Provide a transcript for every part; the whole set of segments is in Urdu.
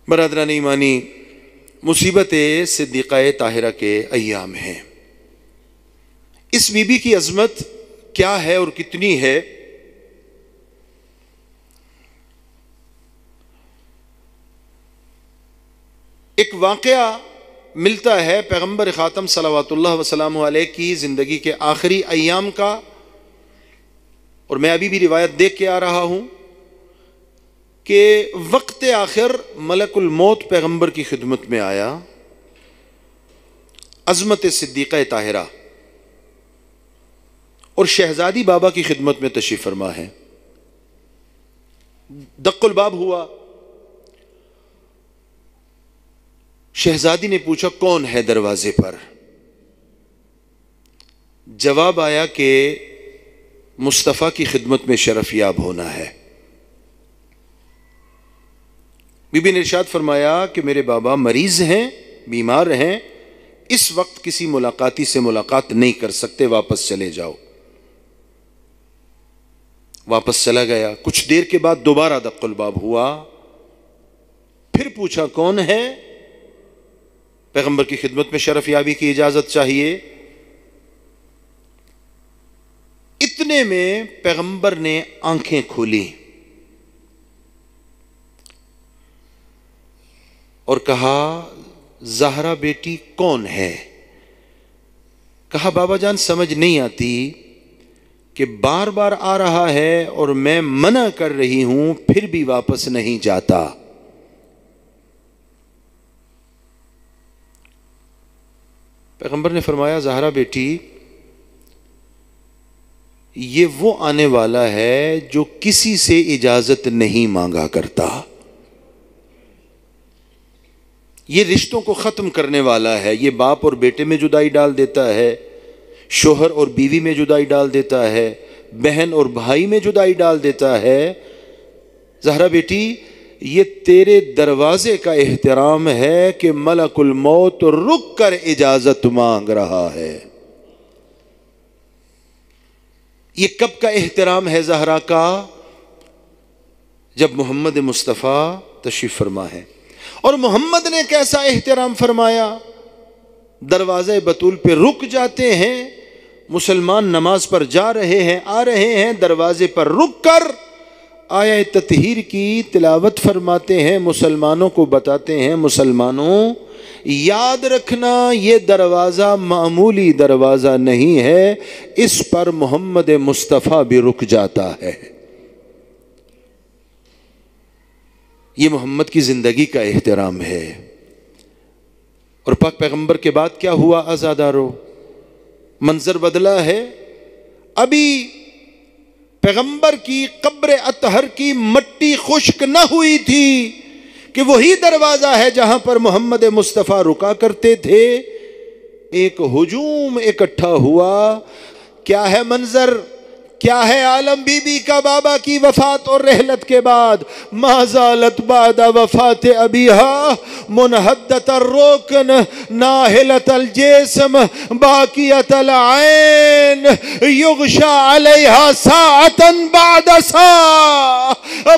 برادران ایمانی، مصیبت صدیقہ طاہرہ کے ایام ہیں۔ اس بی بی کی عظمت کیا ہے اور کتنی ہے؟ ایک واقعہ ملتا ہے پیغمبر خاتم صلوات اللہ وسلامہ علیہ کی زندگی کے آخری ایام کا، اور میں ابھی بھی روایت دیکھ کے آ رہا ہوں کہ وقت آخر ملک الموت پیغمبر کی خدمت میں آیا، عظمت صدیقہ طاہرہ اور شہزادی بابا کی خدمت میں تشریف فرما ہے۔ دق الباب ہوا، شہزادی نے پوچھا کون ہے دروازے پر؟ جواب آیا کہ مصطفیٰ کی خدمت میں شرف یاب ہونا ہے۔ بی بی نے ارشاد فرمایا کہ میرے بابا مریض ہیں، بیمار ہیں، اس وقت کسی ملاقاتی سے ملاقات نہیں کر سکتے، واپس چلے جاؤ۔ واپس چلا گیا۔ کچھ دیر کے بعد دوبارہ دق الباب ہوا، پھر پوچھا کون ہے؟ پیغمبر کی خدمت میں شرف یابی کی اجازت چاہیے۔ اتنے میں پیغمبر نے آنکھیں کھولی اور کہا زہرا بیٹی کون ہے؟ کہا بابا جان سمجھ نہیں آتی کہ بار بار آ رہا ہے اور میں منع کر رہی ہوں پھر بھی واپس نہیں جاتا۔ پیغمبر نے فرمایا زہرا بیٹی یہ وہ آنے والا ہے جو کسی سے اجازت نہیں مانگا کرتا، یہ رشتوں کو ختم کرنے والا ہے، یہ باپ اور بیٹے میں جدائی ڈال دیتا ہے، شوہر اور بیوی میں جدائی ڈال دیتا ہے، بہن اور بھائی میں جدائی ڈال دیتا ہے۔ زہرا بیٹی یہ تیرے دروازے کا احترام ہے کہ ملک الموت رک کر اجازت مانگ رہا ہے۔ یہ کب کا احترام ہے زہرا کا؟ جب محمد مصطفیٰ تشریف فرما ہے۔ اور محمد نے کیسا احترام فرمایا؟ دروازے بطول پہ رک جاتے ہیں، مسلمان نماز پر جا رہے ہیں، آ رہے ہیں، دروازے پر رک کر آیہ تطہیر کی تلاوت فرماتے ہیں، مسلمانوں کو بتاتے ہیں مسلمانوں یاد رکھنا یہ دروازہ معمولی دروازہ نہیں ہے، اس پر محمد مصطفیٰ بھی رک جاتا ہے۔ یہ محمد کی زندگی کا احترام ہے۔ اور پاک پیغمبر کے بعد کیا ہوا عزادارو؟ منظر بدلا ہے۔ ابھی پیغمبر کی قبر اطہر کی مٹی خشک نہ ہوئی تھی کہ وہی دروازہ ہے جہاں پر محمد مصطفیٰ رکا کرتے تھے۔ ایک ہجوم اکٹھا ہوا۔ کیا ہے منظر؟ کیا ہے عالم؟ بی بی کا بابا کی وفات اور رحلت کے بعد ما زالت بعد وفات ابیہا منحدت الرکن ناہلت الجسم باقیت العین یغشا علیہا ساعتا بعد ساعہ۔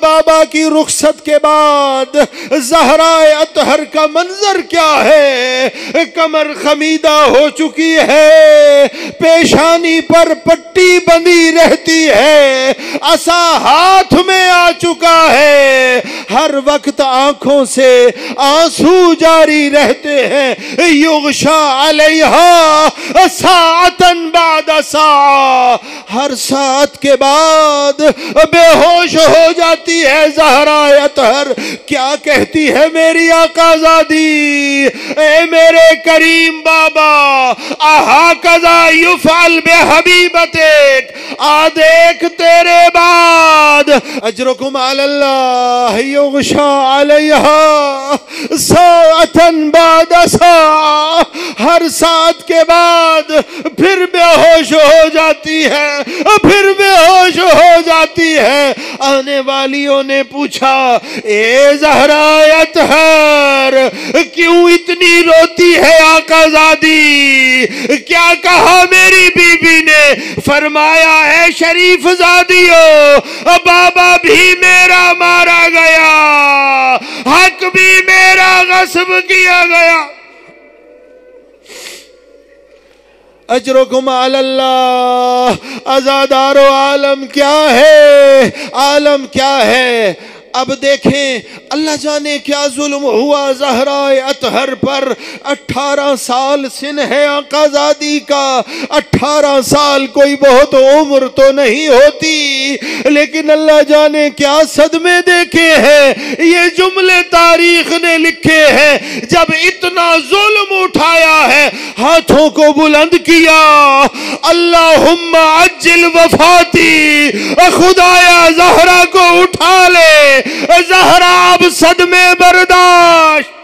بابا کی رخصت کے بعد زہرا اطہر کا منظر کیا ہے؟ کمر خمیدہ ہو چکی ہے، پیشانی پر پٹی بندھی رہتی ہے، عصا ہاتھ میں آ چکا ہے، ہر وقت آنکھوں سے آنسو جاری رہتے ہیں۔ یغشا علیہا ساعتاً بعد ساعہ، ہر ساعت کے بعد بے ہوش ہو جاتی ہے زہرا اطہر۔ کیا کہتی ہے میری آقا زادی؟ اے میرے کریم بابا، اہاکذا یفعل بحبیبتک، آ دیکھ تیرے بعد اجرکم علی اللہ یغشا علیہا ساعتاً بعد ساعہ، ہر ساعت کے بعد پھر بے ہوش ہو جاتی ہے، پھر بے ہوش ہو جاتی ہے۔ آنے والیوں نے پوچھا اے زہرا اطہر کیوں اتنی روتی ہے آقا زادی؟ کیا کہا میری بی بی نے؟ فرمایا اے شریف زادیو، بابا بھی میرا مارا گیا، حق بھی میرا غصب کیا گیا. اجرکم علی اللہ. عزادارو عالم کیا ہے, عالم کیا ہے. اب دیکھیں اللہ جانے کیا ظلم ہوا زہرائے اطہر پر. 18 سال سن ہے آقا زادی کا. 18 سال کوئی بہت عمر تو نہیں ہوتی, لیکن اللہ جانے کیا صدمے دیکھے ہیں. یہ جملے تاریخ نے لکھے ہیں. جب اتنا ظلم اٹھایا ہے, ہاتھوں کو بلند کیا, اللہم عجل وفاتی, خدایا زہرا کو اٹھا لے. زہرا اب صدمے برداشت.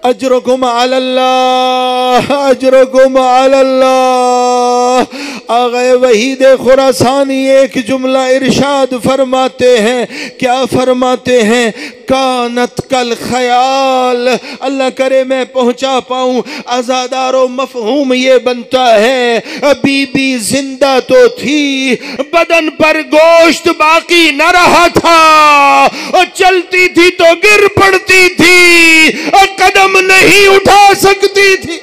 اجرکم علی اللہ, اجرکم علی اللہ. آغا وحید خراسانی ایک جملہ ارشاد فرماتے ہیں. کیا فرماتے ہیں؟ کانت کل خیال. اللہ کرے میں پہنچا پاؤں. عزادارو مفہوم یہ بنتا ہے بی بی زندہ تو تھی, بدن پر گوشت باقی نہ رہا تھا, اور چلتی تھی تو گر پڑتی تھی, اور قدم نہیں اٹھا سکتی تھی.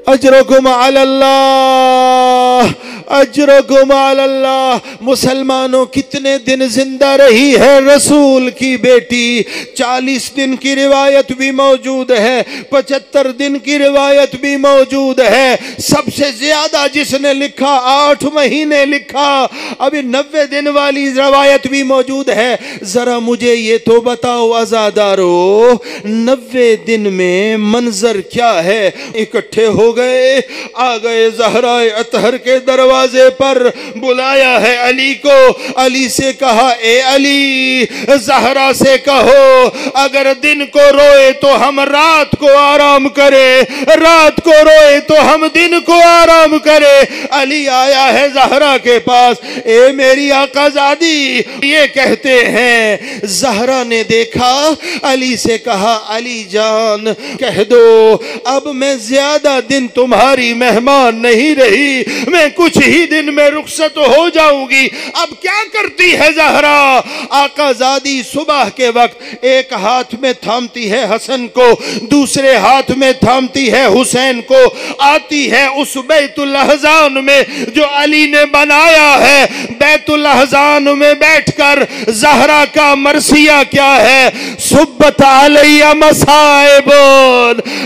اجرکم علی اللہ, اجرکم علی اللہ. مسلمانوں کتنے دن زندہ رہی ہے رسول کی بیٹی؟ 40 دن کی روایت بھی موجود ہے, 75 دن کی روایت بھی موجود ہے. سب سے زیادہ جس نے لکھا 8 مہینے لکھا. ابھی 90 دن والی روایت بھی موجود ہے. ذرا مجھے یہ تو بتاؤ عزادارو, 90 دن میں منظر کیا ہے؟ اکٹھے ہو گئے, آ گئے زہرائے اطہر کے دروازے پر, بلایا ہے علی کو. علی سے کہا اے علی, زہرا سے کہو اگر دن کو روئے تو ہم رات کو آرام کرے, رات کو روئے تو ہم دن کو آرام کرے. علی آیا ہے زہرا کے پاس. اے میری آقا زادی, یہ کہتے ہیں زہرا نے دیکھا, علی سے کہا علی جان کہہ دو اب میں زیادہ دن تمہاری مہمان نہیں رہی, میں کچھ ہی دن میں رخصت ہو جاؤں گی. اب کیا کرتی ہے زہرا؟ آقا زادی صبح کے وقت ایک ہاتھ میں تھامتی ہے حسن کو, دوسرے ہاتھ میں تھامتی ہے حسین کو, آتی ہے اس بیت الاحزان میں جو علی نے بنایا ہے. بیت الاحزان میں بیٹھ کر زہرا کا مرثیہ کیا ہے؟ صبت علی مصائب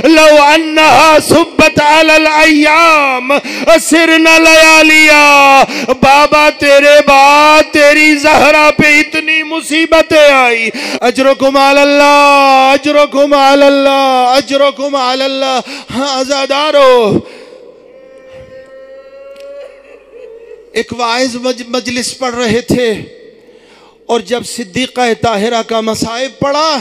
لو انہا صبت علی الایام سرنا لیالیا. بابا تیرے بعد تیری زہرا پہ اتنی مصیبتیں آئی. اجرکم علی اللہ, اجرکم علی اللہ, اجرکم علی اللہ. ہاں عزادارو, ایک واعظ مجلس پڑھ رہے تھے, اور جب صدیقہ طاہرہ کا مصائب پڑھا,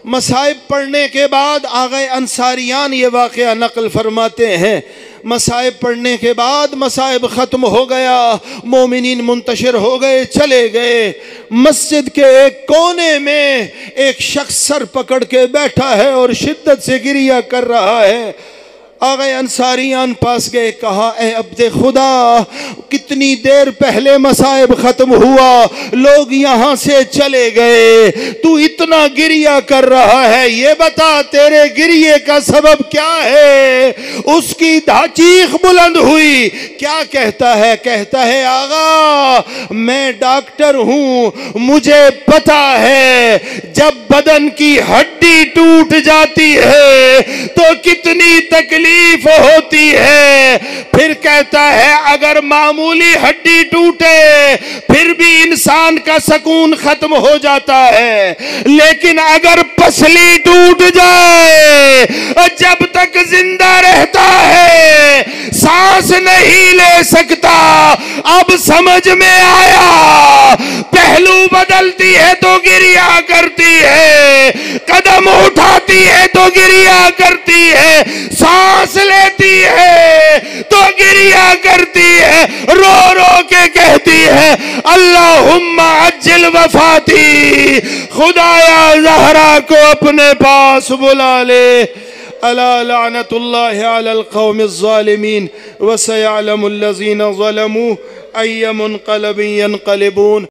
مصائب پڑھنے کے بعد آغا انصاریان یہ واقعہ نقل فرماتے ہیں, مصائب پڑھنے کے بعد مصائب ختم ہو گیا, مومنین منتشر ہو گئے, چلے گئے. مسجد کے ایک کونے میں ایک شخص سر پکڑ کے بیٹھا ہے اور شدت سے گریہ کر رہا ہے. آغا انصاریان پاس گئے, کہا اے عبد خدا, کتنی دیر پہلے مصائب ختم ہوا, لوگ یہاں سے چلے گئے, تو اتنا گریہ کر رہا ہے, یہ بتا تیرے گریے کا سبب کیا ہے؟ اس کی چیخ بلند ہوئی. کیا کہتا ہے؟ کہتا ہے آغا میں ڈاکٹر ہوں, مجھے پتا ہے جب بدن کی ہڈی ٹوٹ جاتی ہے تو کتنی تکلیف ہوتی ہے. پھر کہتا ہے اگر معمولی ہڈی ٹوٹے پھر بھی انسان کا سکون ختم ہو جاتا ہے, لیکن اگر پسلی ٹوٹ جائے, جب تک زندہ رہتا ہے سانس نہیں لے سکتا. اب سمجھ میں آیا, پہلو بدلتی ہے تو گریہ کرتی ہے, قدم اٹھاتی ہے تو گریہ کرتی ہے, سانس لیتی ہے تو گریہ کرتی ہے, رو رو کے کہتی ہے اللہم عجل وفاتی, خدایا زہرا کو اپنے پاس بلا لے. الا لعنت اللہ علی القوم الظالمین وسيعلم الذین ظلموا أي منقلب ينقلبون.